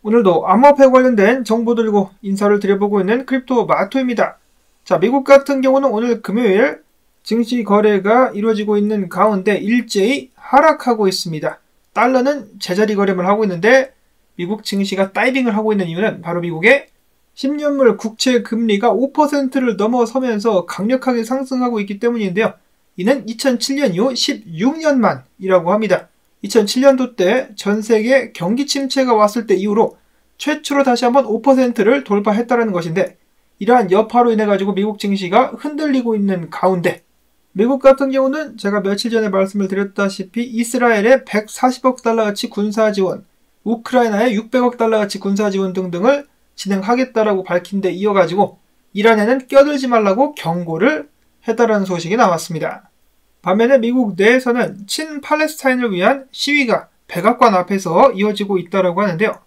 오늘도 암호화폐 관련된 정보 들고 인사를 드려보고 있는 크립토 마토입니다. 자, 미국 같은 경우는 오늘 금요일 증시 거래가 이루어지고 있는 가운데 일제히 하락하고 있습니다. 달러는 제자리 거래만 하고 있는데 미국 증시가 다이빙을 하고 있는 이유는 바로 미국의 10년물 국채 금리가 5%를 넘어서면서 강력하게 상승하고 있기 때문인데요. 이는 2007년 이후 16년 만이라고 합니다. 2007년도 때 전 세계 경기 침체가 왔을 때 이후로 최초로 다시 한번 5%를 돌파했다는 것인데, 이러한 여파로 인해 가지고 미국 증시가 흔들리고 있는 가운데 미국 같은 경우는 제가 며칠 전에 말씀을 드렸다시피 이스라엘에 140억 달러어치 군사 지원, 우크라이나에 600억 달러어치 군사 지원 등등을 진행하겠다라고 밝힌 데 이어가지고 이란에는 껴들지 말라고 경고를 했다라는 소식이 나왔습니다. 반면에 미국 내에서는 친팔레스타인을 위한 시위가 백악관 앞에서 이어지고 있다고 하는데요.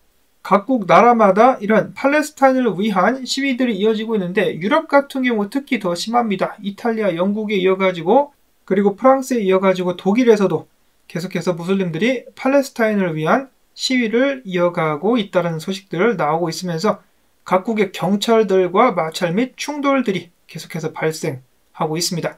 각국 나라마다 이런 팔레스타인을 위한 시위들이 이어지고 있는데 유럽 같은 경우 특히 더 심합니다. 이탈리아, 영국에 이어가지고 그리고 프랑스에 이어가지고 독일에서도 계속해서 무슬림들이 팔레스타인을 위한 시위를 이어가고 있다는 소식들 나오고 있으면서 각국의 경찰들과 마찰 및 충돌들이 계속해서 발생하고 있습니다.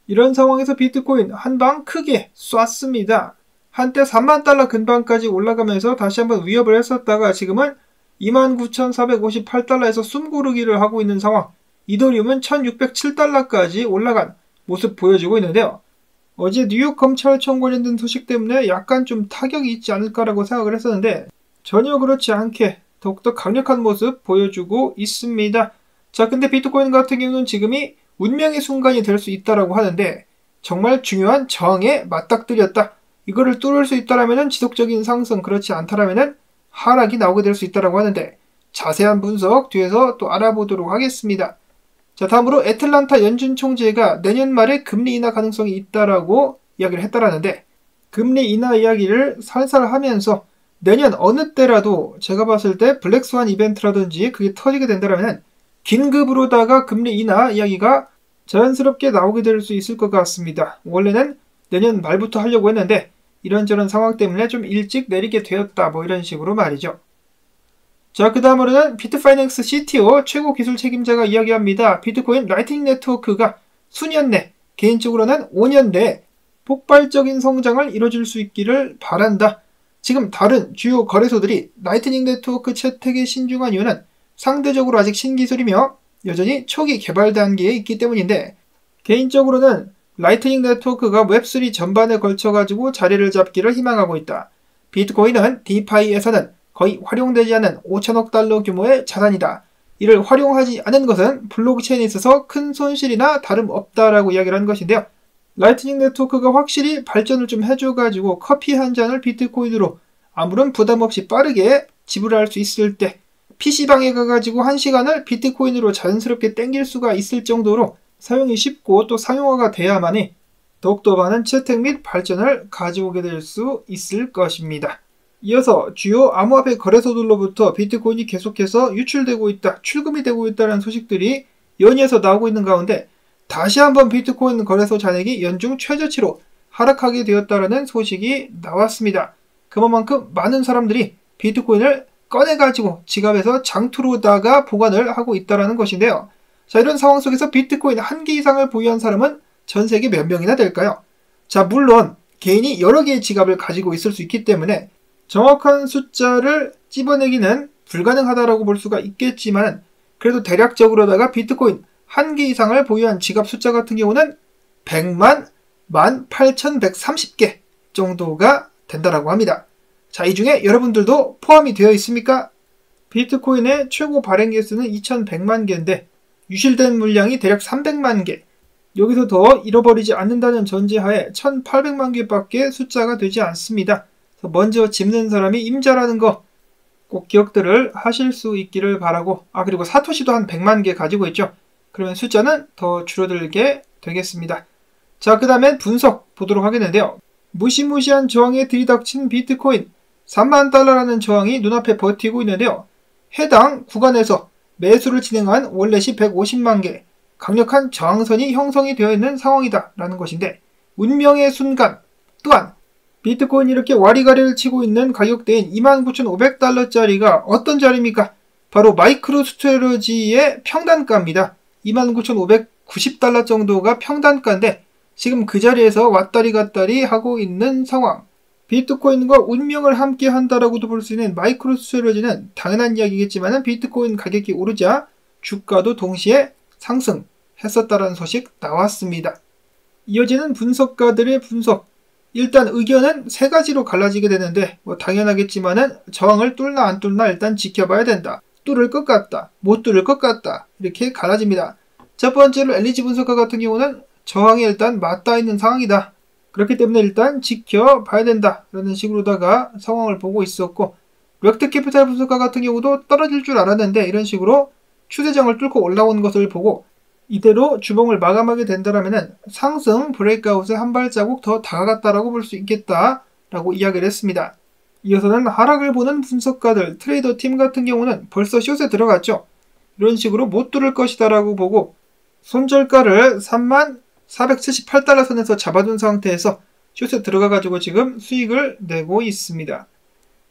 이런 상황에서 비트코인 한방 크게 쐈습니다. 한때 3만 달러 근방까지 올라가면서 다시 한번 위협을 했었다가 지금은 29,458달러에서 숨고르기를 하고 있는 상황. 이더리움은 1,607달러까지 올라간 모습 보여주고 있는데요. 어제 뉴욕 검찰청 관련된 소식 때문에 약간 좀 타격이 있지 않을까라고 생각을 했었는데 전혀 그렇지 않게 더욱더 강력한 모습 보여주고 있습니다. 자, 근데 비트코인 같은 경우는 지금이 운명의 순간이 될 수 있다라고 하는데 정말 중요한 저항에 맞닥뜨렸다. 이거를 뚫을 수 있다라면 지속적인 상승, 그렇지 않다라면 하락이 나오게 될 수 있다라고 하는데 자세한 분석 뒤에서 또 알아보도록 하겠습니다. 자, 다음으로 애틀란타 연준 총재가 내년 말에 금리 인하 가능성이 있다라고 이야기를 했다라는데 금리 인하 이야기를 살살 하면서 내년 어느 때라도 제가 봤을 때 블랙스완 이벤트라든지 그게 터지게 된다라면 긴급으로다가 금리 인하 이야기가 자연스럽게 나오게 될 수 있을 것 같습니다. 원래는 내년 말부터 하려고 했는데 이런저런 상황 때문에 좀 일찍 내리게 되었다, 뭐 이런 식으로 말이죠. 자, 그 다음으로는 비트파이낸스 CTO 최고 기술 책임자가 이야기합니다. 비트코인 라이트닝 네트워크가 수년 내, 개인적으로는 5년 내에 폭발적인 성장을 이뤄줄 수 있기를 바란다. 지금 다른 주요 거래소들이 라이트닝 네트워크 채택에 신중한 이유는 상대적으로 아직 신기술이며 여전히 초기 개발 단계에 있기 때문인데, 개인적으로는 라이트닝 네트워크가 웹3 전반에 걸쳐가지고 자리를 잡기를 희망하고 있다. 비트코인은 디파이에서는 거의 활용되지 않은 5천억 달러 규모의 자산이다. 이를 활용하지 않은 것은 블록체인에 있어서 큰 손실이나 다름없다라고 이야기를 한 것인데요. 라이트닝 네트워크가 확실히 발전을 좀 해줘가지고 커피 한 잔을 비트코인으로 아무런 부담 없이 빠르게 지불할 수 있을 때 PC방에 가가지고 1시간을 비트코인으로 자연스럽게 땡길 수가 있을 정도로 사용이 쉽고 또 상용화가 돼야만이 더욱더 많은 채택 및 발전을 가져오게 될 수 있을 것입니다. 이어서 주요 암호화폐 거래소들로부터 비트코인이 계속해서 유출되고 있다, 출금이 되고 있다는 소식들이 연이어서 나오고 있는 가운데 다시 한번 비트코인 거래소 잔액이 연중 최저치로 하락하게 되었다는 소식이 나왔습니다. 그만큼 많은 사람들이 비트코인을 꺼내가지고 지갑에서 장투로다가 보관을 하고 있다는 것인데요. 자, 이런 상황 속에서 비트코인 1개 이상을 보유한 사람은 전 세계 몇 명이나 될까요? 자, 물론 개인이 여러 개의 지갑을 가지고 있을 수 있기 때문에 정확한 숫자를 찝어내기는 불가능하다고 볼 수가 있겠지만 그래도 대략적으로다가 비트코인 1개 이상을 보유한 지갑 숫자 같은 경우는 100만 18,130개 정도가 된다라고 합니다. 자, 이 중에 여러분들도 포함이 되어 있습니까? 비트코인의 최고 발행 개수는 2100만 개인데 유실된 물량이 대략 300만 개. 여기서 더 잃어버리지 않는다는 전제하에 1800만 개밖에 숫자가 되지 않습니다. 먼저 짚는 사람이 임자라는 거 꼭 기억들을 하실 수 있기를 바라고, 그리고 사토시도 한 100만 개 가지고 있죠. 그러면 숫자는 더 줄어들게 되겠습니다. 자, 그 다음에 분석 보도록 하겠는데요. 무시무시한 저항에 들이닥친 비트코인 3만 달러라는 저항이 눈앞에 버티고 있는데요. 해당 구간에서 매수를 진행한 월렛이 150만 개, 강력한 저항선이 형성이 되어 있는 상황이다 라는 것인데 운명의 순간 또한 비트코인이 이렇게 와리가리를 치고 있는 가격대인 29,500달러짜리가 어떤 자리입니까? 바로 마이크로스트래tegy의 평단가입니다. 29,590달러 정도가 평단가인데 지금 그 자리에서 왔다리 갔다리 하고 있는 상황. 비트코인과 운명을 함께 한다라고도 볼 수 있는 마이크로스트래tegy는 당연한 이야기겠지만 비트코인 가격이 오르자 주가도 동시에 상승했었다라는 소식 나왔습니다. 이어지는 분석가들의 분석. 일단 의견은 세 가지로 갈라지게 되는데 당연하겠지만은 저항을 뚫나 안 뚫나 일단 지켜봐야 된다. 뚫을 것 같다. 못 뚫을 것 같다. 이렇게 갈라집니다. 첫 번째로 엘리지 분석가 같은 경우는 저항이 일단 맞닿아 있는 상황이다. 그렇기 때문에 일단 지켜봐야 된다. 라는 식으로다가 상황을 보고 있었고 렉트 캐피탈 분석가 같은 경우도 떨어질 줄 알았는데 이런 식으로 추세장을 뚫고 올라온 것을 보고 이대로 주봉을 마감하게 된다면 상승 브레이크아웃에 한 발자국 더 다가갔다라고 볼 수 있겠다라고 이야기를 했습니다. 이어서는 하락을 보는 분석가들, 트레이더 팀 같은 경우는 벌써 숏에 들어갔죠. 이런 식으로 못 뚫을 것이다라고 보고 손절가를 3478달러 선에서 잡아둔 상태에서 숏에 들어가가지고 지금 수익을 내고 있습니다.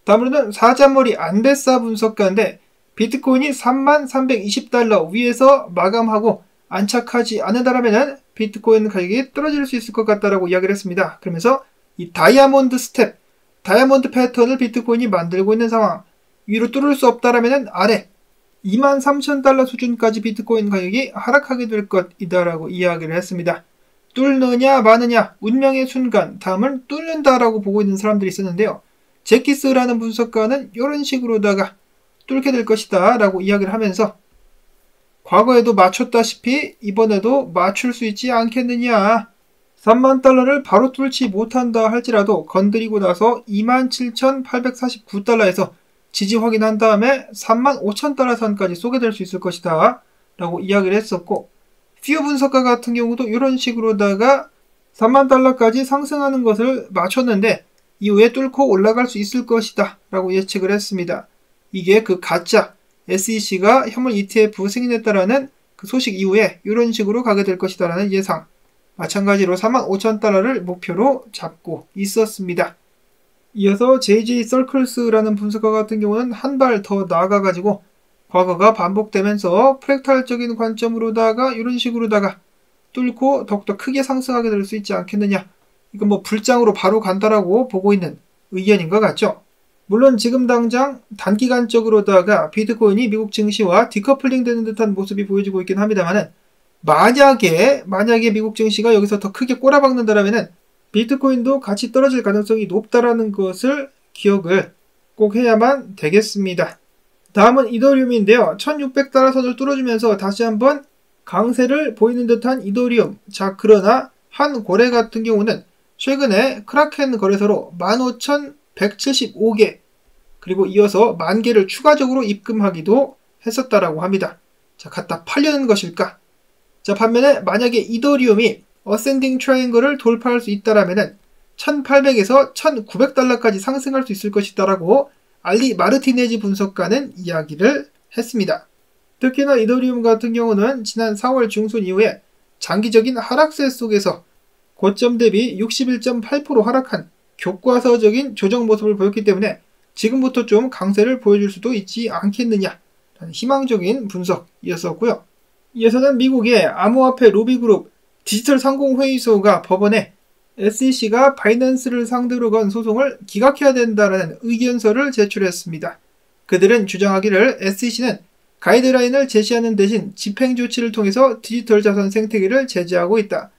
다음으로는 사자머리 안데사 분석가인데 비트코인이 3320달러 위에서 마감하고 안착하지 않는다라면 비트코인 가격이 떨어질 수 있을 것 같다라고 이야기를 했습니다. 그러면서 이 다이아몬드 스텝, 다이아몬드 패턴을 비트코인이 만들고 있는 상황, 위로 뚫을 수 없다라면 아래 23,000달러 수준까지 비트코인 가격이 하락하게 될 것이다라고 이야기를 했습니다. 뚫느냐 마느냐 운명의 순간 다음은 뚫는다라고 보고 있는 사람들이 있었는데요. 제키스라는 분석가는 이런 식으로다가 뚫게 될 것이다 라고 이야기를 하면서 과거에도 맞췄다시피 이번에도 맞출 수 있지 않겠느냐. 3만 달러를 바로 뚫지 못한다 할지라도 건드리고 나서 27,849달러에서 지지 확인한 다음에 35,000달러 선까지 쏘게 될 수 있을 것이다 라고 이야기를 했었고 퓨어 분석가 같은 경우도 이런 식으로다가 3만 달러까지 상승하는 것을 맞췄는데 이후에 뚫고 올라갈 수 있을 것이다 라고 예측을 했습니다. 이게 그 가짜 SEC가 현물 ETF 승인했다라는 그 소식 이후에 이런 식으로 가게 될 것이다라는 예상. 마찬가지로 45,000달러를 목표로 잡고 있었습니다. 이어서 JJ 서클스라는 분석가 같은 경우는 한 발 더 나아가가지고 과거가 반복되면서 프랙탈적인 관점으로다가 이런 식으로다가 뚫고 더욱더 크게 상승하게 될 수 있지 않겠느냐. 이건 불장으로 바로 간다라고 보고 있는 의견인 것 같죠. 물론 지금 당장 단기간적으로다가 비트코인이 미국 증시와 디커플링 되는 듯한 모습이 보여지고 있긴 합니다만은 만약에 미국 증시가 여기서 더 크게 꼬라박는다라면은 비트코인도 같이 떨어질 가능성이 높다라는 것을 기억을 꼭 해야만 되겠습니다. 다음은 이더리움인데요. 1600달러 선을 뚫어주면서 다시 한번 강세를 보이는 듯한 이더리움. 자, 그러나 한 고래 같은 경우는 최근에 크라켄 거래소로 15,175개 그리고 이어서 10,000개를 추가적으로 입금하기도 했었다라고 합니다. 자, 갖다 팔려는 것일까? 자, 반면에 만약에 이더리움이 어센딩 트라이앵글을 돌파할 수 있다라면은 1,800에서 1,900달러까지 상승할 수 있을 것이다라고 알리 마르티네즈 분석가는 이야기를 했습니다. 특히나 이더리움 같은 경우는 지난 4월 중순 이후에 장기적인 하락세 속에서 고점 대비 61.8% 하락한 교과서적인 조정 모습을 보였기 때문에 지금부터 좀 강세를 보여줄 수도 있지 않겠느냐 라는 희망적인 분석이었었고요. 이어서는 미국의 암호화폐 로비그룹 디지털 상공회의소가 법원에 SEC가 바이낸스를 상대로 건 소송을 기각해야 된다라는 의견서를 제출했습니다. 그들은 주장하기를 SEC는 가이드라인을 제시하는 대신 집행 조치를 통해서 디지털 자산 생태계를 제재하고 있다.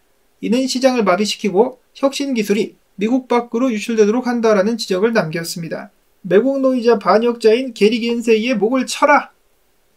이는 시장을 마비시키고 혁신 기술이 미국 밖으로 유출되도록 한다라는 지적을 남겼습니다. 매국 노이자 반역자인 게리 겐세이의 목을 쳐라!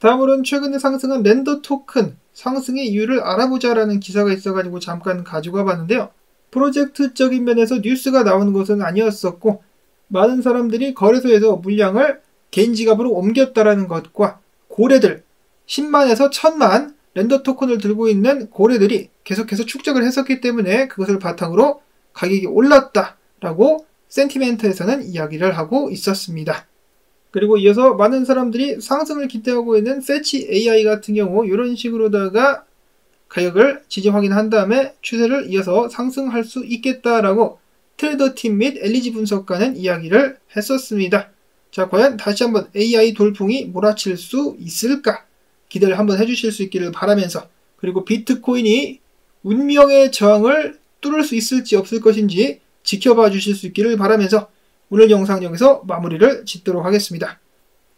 다음으로는 최근에 상승한 랜더 토큰 상승의 이유를 알아보자라는 기사가 있어가지고 잠깐 가져가 봤는데요. 프로젝트적인 면에서 뉴스가 나오는 것은 아니었었고 많은 사람들이 거래소에서 물량을 개인 지갑으로 옮겼다라는 것과 고래들 10만에서 1000만 랜더 토큰을 들고 있는 고래들이 계속해서 축적을 했었기 때문에 그것을 바탕으로 가격이 올랐다라고 센티멘트에서는 이야기를 하고 있었습니다. 그리고 이어서 많은 사람들이 상승을 기대하고 있는 세치 AI 같은 경우 이런 식으로다가 가격을 지지 확인한 다음에 추세를 이어서 상승할 수 있겠다라고 트레더팀 및 엘리지 분석가는 이야기를 했었습니다. 자, 과연 다시 한번 AI 돌풍이 몰아칠 수 있을까? 기대를 한번 해주실 수 있기를 바라면서, 그리고 비트코인이 운명의 저항을 뚫을 수 있을지 없을 것인지 지켜봐 주실 수 있기를 바라면서 오늘 영상 여기서 마무리를 짓도록 하겠습니다.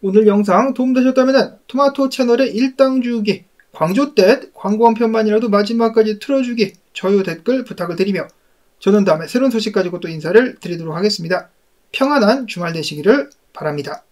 오늘 영상 도움되셨다면 토마토 채널의 일당 주기, 광조댓 광고 한 편만이라도 마지막까지 틀어주기, 좋아요 댓글 부탁을 드리며 저는 다음에 새로운 소식 가지고 또 인사를 드리도록 하겠습니다. 평안한 주말 되시기를 바랍니다.